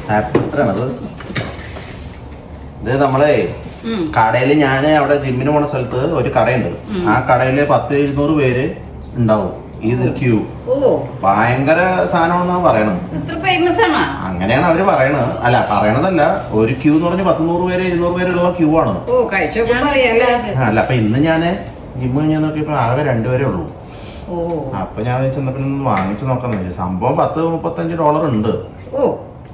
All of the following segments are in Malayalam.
ഹാപ്പി ബർത്ത്ഡേ ഇത് നമ്മളെ കടയില് ഞാൻ അവിടെ ജിമ്മിന് പോണ സ്ഥലത്ത് ഒരു കടയുണ്ട്. ആ കടയില് 100-200 പേര് ഉണ്ടാവും. ഇത് ക്യൂ ഭയങ്കര സാധനമാണെന്നാണ് പറയണത്. അങ്ങനെയാണ് അവര് പറയണത്. അല്ല പറയണതല്ല, ഒരു ക്യൂ എന്ന് പറഞ്ഞ 100-100 പേര് 200 പേരുള്ള ക്യൂ ആണ്. അല്ല അപ്പൊ ഇന്ന് ഞാന് ജിമ്മ് കഴിഞ്ഞാൽ നോക്കിയപ്പോ ആകെ 2 പേരേ ഉള്ളൂ. അപ്പൊ ഞാൻ ചെന്നപ്പോ വാങ്ങിച്ചു നോക്കാന്ന് വെച്ചു. സംഭവം $30-35 ഉണ്ട്.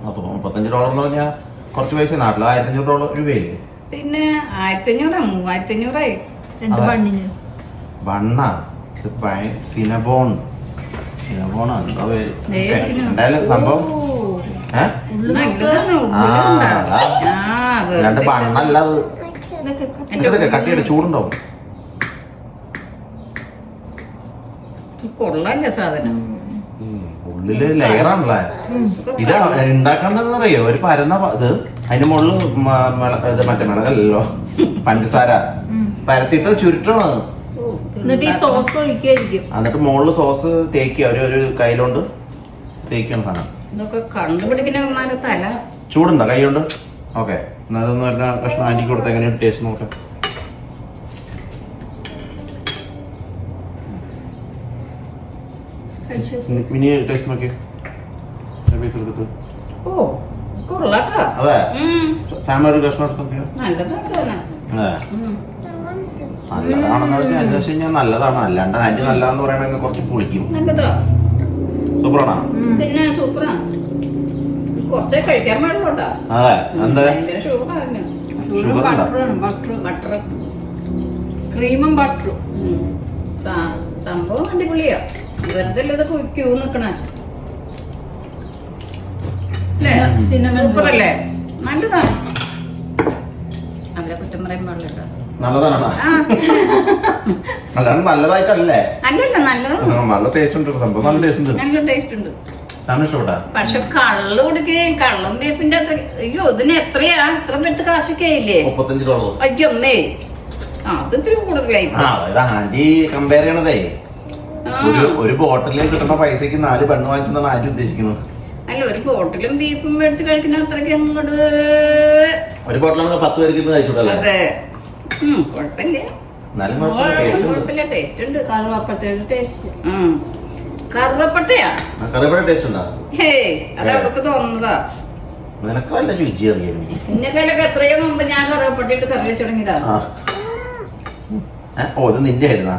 $35 എന്ന് പറഞ്ഞാൽ കുറച്ച് പൈസ. നാട്ടില് $1500 രൂപയില്ലേ? പിന്നെ 1500-3500 ബണ്ണ സിനബോൺ എന്താ പേര് എന്തായാലും സംഭവം. രണ്ട് ബണ്ണല്ല അത്. കട്ടിയുടെ ചൂടുണ്ടാവും. കൊള്ളാല്ല സാധനം. ഉള്ളില് ലെയറാണല്ലേ ഇത്. ഉണ്ടാക്കണ്ടെന്നറിയോ? ഒരു പരന്ന ഇത്, അതിന്റെ മുകളിൽ മറ്റേ മിളകല്ലോ പഞ്ചസാര പരത്തിട്ട് ചുരുട്ടണം. എന്നിട്ട് മുകളില് സോസ് തേക്കുക. ഒരു കയ്യിലോണ്ട് തേക്കണം സാധനം. തല ചൂടുണ്ടോ കൈ കൊണ്ട്? ഓക്കെ, അതൊന്ന് പറഞ്ഞ കഷ്ണം ആന്റിക്ക് കൊടുത്ത് എങ്ങനെയാണ് ടേസ്റ്റ് നോക്കാം. മിനി ടേസ്റ്റ് നോക്കി പീസ് എടുത്തിട്ട്. അതെ സാമ ഒരു കഷ്ണം എടുത്ത് നോക്കിയോ? നല്ലതാണെന്ന് പറഞ്ഞാൽ നല്ലതാണ്. അല്ലാണ്ട് ആന്റി നല്ലതാന്ന് പറയണെങ്കിൽ കുറച്ച് പുളിക്കും. സൂപ്പറാണോ? പിന്നെ സൂപ്പറാണ്. കുറച്ചേ കഴിക്കാൻ പാടുള്ളൂട്ടാ. അതെ എന്താ ക്രീമും ബട്ടറും സംഭവം അടിപൊളിയാ. വെറുതെ ഇതൊക്കെ ക്യൂ നിക്കണേ. സൂപ്പറല്ലേ? നല്ലതാണ്. അവരെ കുറ്റം പറയാൻ പാടില്ല. നല്ലതാണോ? അല്ലാണ്ട് നല്ലതായിട്ടല്ലേ? അല്ലല്ല നല്ലതാണ്. നല്ല ടേസ്റ്റ് ഉണ്ട്. സംഭവം നല്ല ടേസ്റ്റ് ഉണ്ട്. നല്ല ടേസ്റ്റ് ഉണ്ട്. പക്ഷെ കള്ള് കുടിക്കുകയും കള്ളും ബീഫിന്റെ അത്ര. അയ്യോ ഇതിന് എത്രയാ? ഇത്ര പെട്ട് കാശൊക്കെ ആയില്ലേ? $35. അയ്യോ അമ്മേ, അത് ഇത്തിരി കൂടുതലായി. ആന്റി കമ്പയർ ചെയ്യണതേ ഒരു ബോട്ടിലിൽ കിട്ടുന്ന പൈസക്ക് 4 പെണ്ണ് വാങ്ങിച്ചെന്നാണ് ആന്റി ഉദ്ദേശിക്കുന്നത്. അല്ല, ഒരു ബോട്ടിലും ബീഫും മേടിച്ച് കഴിക്കുന്ന അത്രയ്ക്ക് അങ്ങോട്ട്. ഒരു ബോട്ടിലാണ് 10 പേർക്ക് ഇരുന്ന് കഴിച്ചോട്ടല്ലേ? അതെ, കുഴപ്പമില്ല. കുഴപ്പമില്ല, ടേസ്റ്റ് ഉണ്ട്. കറുവപ്പട്ടയുടെ ടേസ്റ്റ്. കറുവപ്പട്ടയാ? കറുവപ്പട്ട ടേസ്റ്റ് ഉണ്ടാ? അത് അവർക്ക് തോന്നുന്നതാ. നിനക്ക് വല്ല രുചി അറിയാം. നിന്നെക്കാലൊക്കെ എത്രയോ മുമ്പ് ഞാൻ കറുവപ്പട്ടയിട്ട് കറി വെച്ച് തുടങ്ങിയതാ. ഓ ഇത് നിന്റെ ആയിരുന്നാ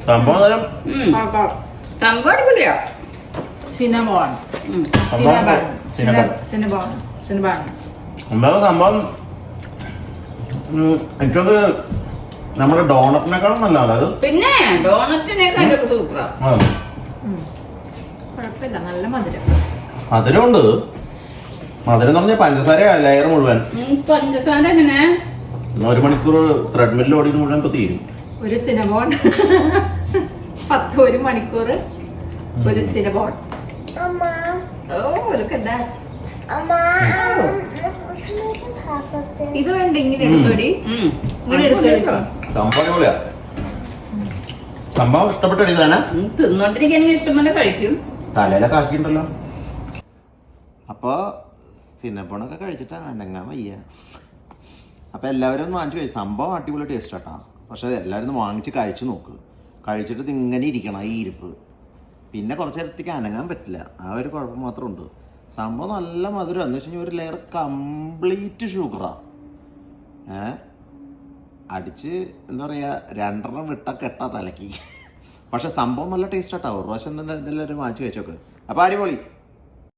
സംഭവം? സംഭവം അടിപൊളിയാ. സംഭവം എനിക്കത് നമ്മുടെ ഡോണറ്റിനേക്കാളും നല്ല. അതായത് പിന്നെ ഡോണറ്റിനേക്കാളൊക്കെ സൂപ്പറാ. കുഴപ്പമില്ല, നല്ല മധുരം. മധുരമുണ്ട്. മധുരം എന്ന് പറഞ്ഞാൽ പഞ്ചസാര ലെയർ മുഴുവൻ. പഞ്ചസാര എങ്ങനെ 1 മണിക്കൂർ ത്രെഡ്മില്ലിൽ ഓടിയത് മുഴുവൻ ഇപ്പൊ തീരും. ഒരു സിനബോൺ 1 മണിക്കൂർ ഒരു സിനബോൺ. ഇത് വേണ്ട, ഇങ്ങനെ എടുത്തോടി. ഇങ്ങനെ എടുത്തോ. സംഭവം ഇഷ്ടപ്പെട്ട തിന്നോണ്ടിരിക്കാൻ ഇഷ്ടംപോലെ കഴിക്കും. തലയിലൊക്കെ ആക്കിണ്ടല്ലോ. അപ്പൊ സിനബോണൊക്കെ കഴിച്ചിട്ടാ അനങ്ങാൻ വയ്യ. അപ്പൊ എല്ലാവരും ഒന്ന് വാങ്ങിച്ചു കഴിച്ചു. സംഭവം അടിപൊളി ടേസ്റ്റ് ആട്ടാ. പക്ഷെ എല്ലാവരും ഒന്ന് വാങ്ങിച്ച് കഴിച്ചു നോക്ക്. കഴിച്ചിട്ട് ഇങ്ങനെ ഇരിക്കണം ഈ ഇരിപ്പ്. പിന്നെ കുറച്ച് നേരത്തേക്ക് അനങ്ങാൻ പറ്റില്ല. ആ ഒരു കുഴപ്പം മാത്രം ഉണ്ട്. സംഭവം നല്ല മധുരം എന്ന് വെച്ച് കഴിഞ്ഞാൽ ഒരു ലെയർ കംപ്ലീറ്റ് ഷുഗറാ. അടിച്ച് എന്താ പറയുക, 2 വിട്ട കെട്ടാ തലക്ക്. പക്ഷെ സംഭവം നല്ല ടേസ്റ്റ് ആട്ടാ. ഒരു പ്രാവശ്യം എന്തെല്ലാവരും വാങ്ങിച്ച് കഴിച്ചോക്ക്. അപ്പോൾ അടിപൊളി.